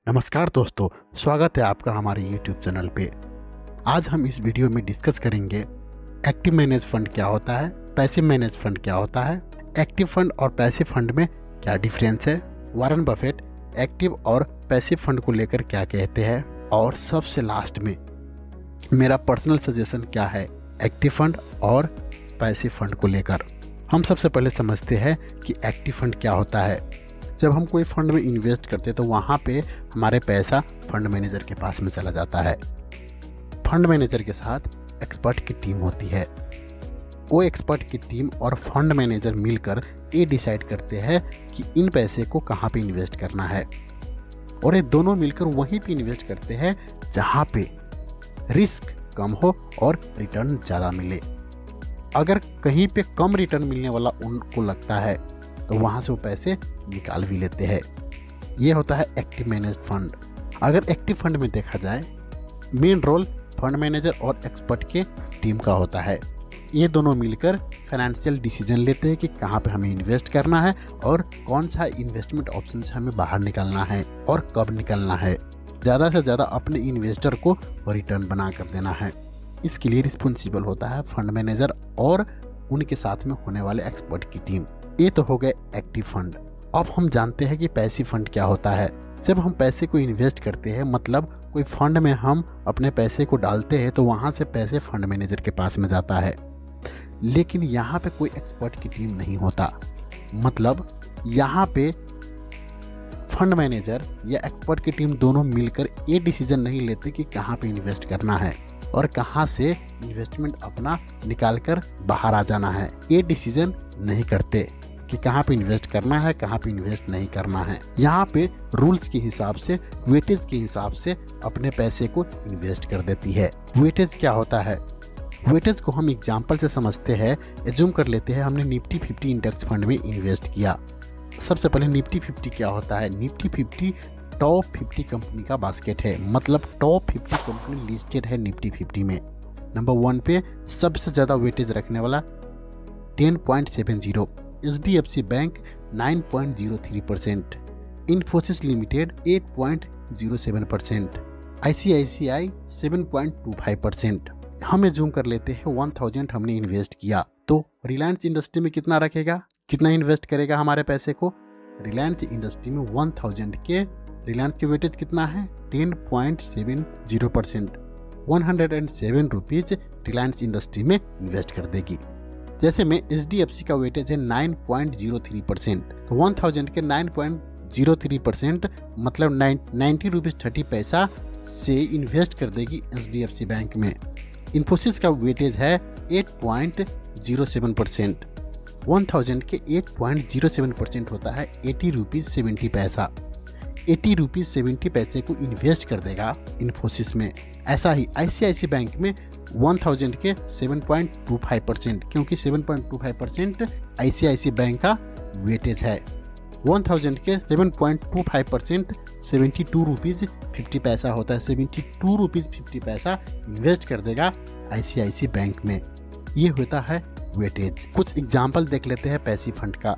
नमस्कार दोस्तों, स्वागत है आपका हमारे YouTube चैनल पे। आज हम इस वीडियो में डिस्कस करेंगे एक्टिव मैनेज फंड क्या होता है, पैसिव मैनेज फंड क्या होता है, एक्टिव फंड और पैसिव फंड में क्या डिफरेंस है, वॉरेन बफेट एक्टिव और पैसिव फंड को लेकर क्या कहते हैं, और सबसे लास्ट में मेरा पर्सनल सजेशन क्या है एक्टिव फंड और पैसिव फंड को लेकर। हम सबसे पहले समझते हैं कि एक्टिव फंड क्या होता है। जब हम कोई फंड में इन्वेस्ट करते हैं तो वहाँ पे हमारे पैसा फंड मैनेजर के पास में चला जाता है। फंड मैनेजर के साथ एक्सपर्ट की टीम होती है। वो एक्सपर्ट की टीम और फंड मैनेजर मिलकर ये डिसाइड करते हैं कि इन पैसे को कहाँ पे इन्वेस्ट करना है, और ये दोनों मिलकर वहीं पे इन्वेस्ट करते हैं जहाँ पे रिस्क कम हो और रिटर्न ज़्यादा मिले। अगर कहीं पे कम रिटर्न मिलने वाला उनको लगता है तो वहाँ से वो पैसे निकाल भी लेते हैं। ये होता है एक्टिव मैनेज फंड। अगर एक्टिव फंड में देखा जाए, मेन रोल फंड मैनेजर और एक्सपर्ट के टीम का होता है। ये दोनों मिलकर फाइनेंशियल डिसीजन लेते हैं कि कहाँ पे हमें इन्वेस्ट करना है और कौन सा इन्वेस्टमेंट ऑप्शन से हमें बाहर निकलना है और कब निकलना है। ज़्यादा से ज़्यादा अपने इन्वेस्टर को रिटर्न बना कर देना है। इसके लिए रिस्पॉन्सिबल होता है फंड मैनेजर और उनके साथ में होने वाले एक्सपर्ट की टीम। ये तो हो गए एक्टिव फंड। अब हम जानते हैं कि पैसिव फंड क्या होता है। जब हम पैसे को इन्वेस्ट करते हैं, मतलब कोई फंड में हम अपने पैसे को डालते हैं, तो वहाँ से पैसे फंड मैनेजर के पास में जाता है। लेकिन यहाँ पे कोई एक्सपर्ट की टीम नहीं होता। मतलब यहाँ पे फंड मैनेजर या एक्सपर्ट की टीम दोनों मिलकर ये डिसीजन नहीं लेते कि कहाँ पे इन्वेस्ट करना है और कहाँ से इन्वेस्टमेंट अपना निकाल कर बाहर आ जाना है। ये डिसीजन नहीं करते कि कहाँ पे इन्वेस्ट करना है, कहाँ पे इन्वेस्ट नहीं करना है। यहाँ पे रूल्स के हिसाब से, वेटेज के हिसाब से अपने पैसे को इन्वेस्ट कर देती है। वेटेज क्या होता है? वेटेज को हम एग्जाम्पल से समझते हैं। एज्यूम कर लेते हैं हमने निफ्टी 50 इंडेक्स फंड में इन्वेस्ट किया। सबसे पहले निफ्टी 50 क्या होता है? निफ्टी 50 टॉप 50 कंपनी का बास्केट है। मतलब टॉप 50 कंपनी लिस्टेड है निफ्टी 50 में। नंबर 1 पे सबसे ज़्यादा वेटेज रखने वाला 10.70, HDFC bank 9.03%, Infosys limited 8.07%, ICICI 7.25%। हम जूम कर लेते हैं 1000 हमने इन्वेस्ट किया, तो रिलायंस इंडस्ट्री में कितना रखेगा, कितना इन्वेस्ट करेगा हमारे पैसे को? रिलायंस इंडस्ट्री में 1000 के रिलायंस की वेटेज कितना है? 10.70%। 107 रुपीज़ रिलायंस इंडस्ट्री में इन्वेस्ट कर देगी। जैसे में HDFC का वेटेज है 9.03%, तो 1000 के 9.03% मतलब 90 रुपीज़ 30 पैसा से इन्वेस्ट कर देगी HDFC बैंक में। इन्फोसिस का वेटेज है 8.07%। 1000 के 8.07% होता है 80 रुपीज़ 70 पैसा। 80 रुपीज़ 70 पैसे को इन्वेस्ट कर देगा इन्फोसिस में। ऐसा ही ICICI बैंक में 1000 के 7.25%, क्योंकि 7.25% ICICI बैंक का वेटेज है। 1000 के 7.25% 72 रुपीज़ 50 पैसा होता है। 72 रुपीज़ 50 पैसा इन्वेस्ट कर देगा ICICI बैंक में। ये होता है वेटेज। कुछ एग्जाम्पल देख लेते हैं पैसिव फंड का,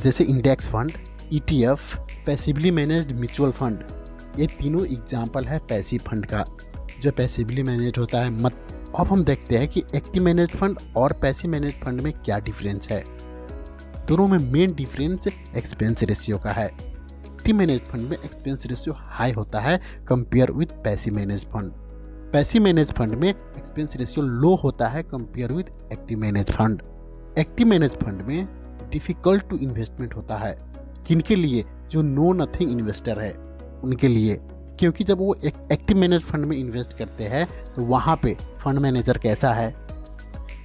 जैसे index fund, ETF, passively managed mutual fund. ये तीनों एग्जाम्पल है पैसिव फंड का जो पैसिवली मैनेज होता है। अब हम देखते हैं कि एक्टिव मैनेज फंड और पैसिव मैनेज फंड में क्या डिफरेंस है। दोनों में मेन डिफरेंस एक्सपेंस रेशियो का है। एक्टिव मैनेज फंड में एक्सपेंस रेशियो हाई होता है compare with passive manage fund. Passive manage fund में एक्सपेंस रेशियो लो होता है compare with active manage fund. Active manage fund में डिफिकल्ट टू इन्वेस्टमेंट होता है। किनके लिए? जो नो नथिंग इन्वेस्टर है उनके लिए, क्योंकि जब वो एक एक्टिव मैनेज फंड में इन्वेस्ट करते हैं तो वहाँ पे फंड मैनेजर कैसा है,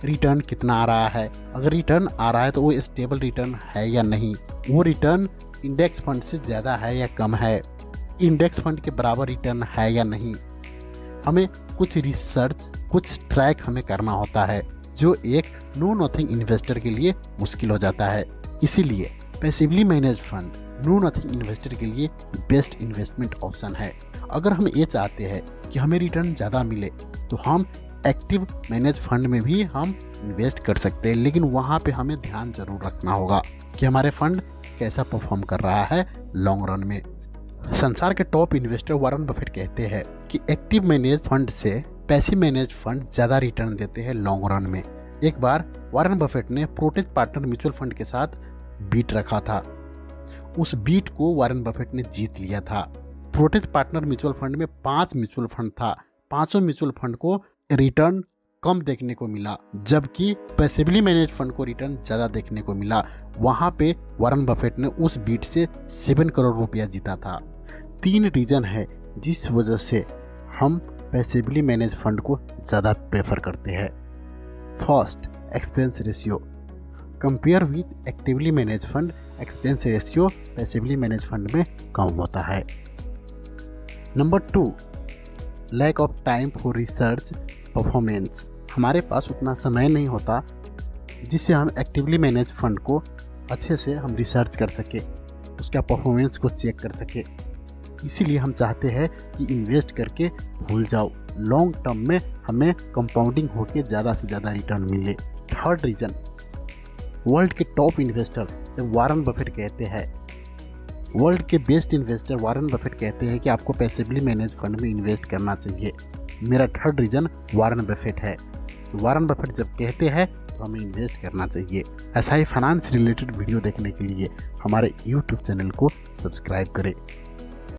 रिटर्न कितना आ रहा है, अगर रिटर्न आ रहा है तो वो स्टेबल रिटर्न है या नहीं, वो रिटर्न इंडेक्स फंड से ज़्यादा है या कम है, इंडेक्स फंड के बराबर रिटर्न है या नहीं। हमें कुछ रिसर्च, कुछ ट्रैक हमें करना होता है, जो एक नो नथिंग इन्वेस्टर के लिए मुश्किल हो जाता है। इसीलिए passively manage fund no nothing investor के लिए बेस्ट इन्वेस्टमेंट ऑप्शन है। अगर हम ये चाहते हैं कि हमें रिटर्न ज़्यादा मिले तो हम एक्टिव मैनेज फंड में भी हम इन्वेस्ट कर सकते हैं, लेकिन वहाँ पे हमें ध्यान जरूर रखना होगा कि हमारे फंड कैसा परफॉर्म कर रहा है लॉन्ग रन में। संसार के टॉप इन्वेस्टर वारन बफेट कहते हैं कि एक्टिव मैनेज फंड से पैसिव मैनेज फंड ज़्यादा रिटर्न देते हैं लॉन्ग रन में। एक बार वारन बफेट ने प्रोटेज पार्टनर म्यूचुअल फंड के साथ बीट रखा था। उस बीट को वारन बफेट ने जीत लिया था। प्रोटेज पार्टनर म्यूचुअल फंड में 5 म्यूचुअल फंड था। पांचों म्यूचुअल फंड को रिटर्न कम देखने को मिला, जबकि पैसिवली मैनेज फंड को रिटर्न ज़्यादा देखने को मिला। वहाँ पे वारन बफेट ने उस बीट से 7 करोड़ रुपया जीता था। 3 रीज़न है जिस वजह से हम पैसिवली मैनेज फंड को ज़्यादा प्रेफर करते हैं। First, expense ratio. Compare with actively manage fund, expense ratio passively manage fund में कम होता है। Number 2, lack of time for research performance. हमारे पास उतना समय नहीं होता जिससे हम एक्टिवली मैनेज फंड को अच्छे से हम रिसर्च कर सके, उसका परफॉर्मेंस को चेक कर सके। इसीलिए हम चाहते हैं कि इन्वेस्ट करके भूल जाओ, लॉन्ग टर्म में हमें कंपाउंडिंग होकर ज़्यादा से ज़्यादा रिटर्न मिले। थर्ड रीज़न, वर्ल्ड के टॉप इन्वेस्टर जब वारन बफेट कहते हैं, वर्ल्ड के बेस्ट इन्वेस्टर वारन बफेट कहते हैं कि आपको पैसिवली मैनेज फंड में इन्वेस्ट करना चाहिए। मेरा थर्ड रीज़न वारन बफेट है। वारन बफेट जब कहते हैं तो हमें इन्वेस्ट करना चाहिए। ऐसा ही फाइनेंस रिलेटेड वीडियो देखने के लिए हमारे YouTube चैनल को सब्सक्राइब करें।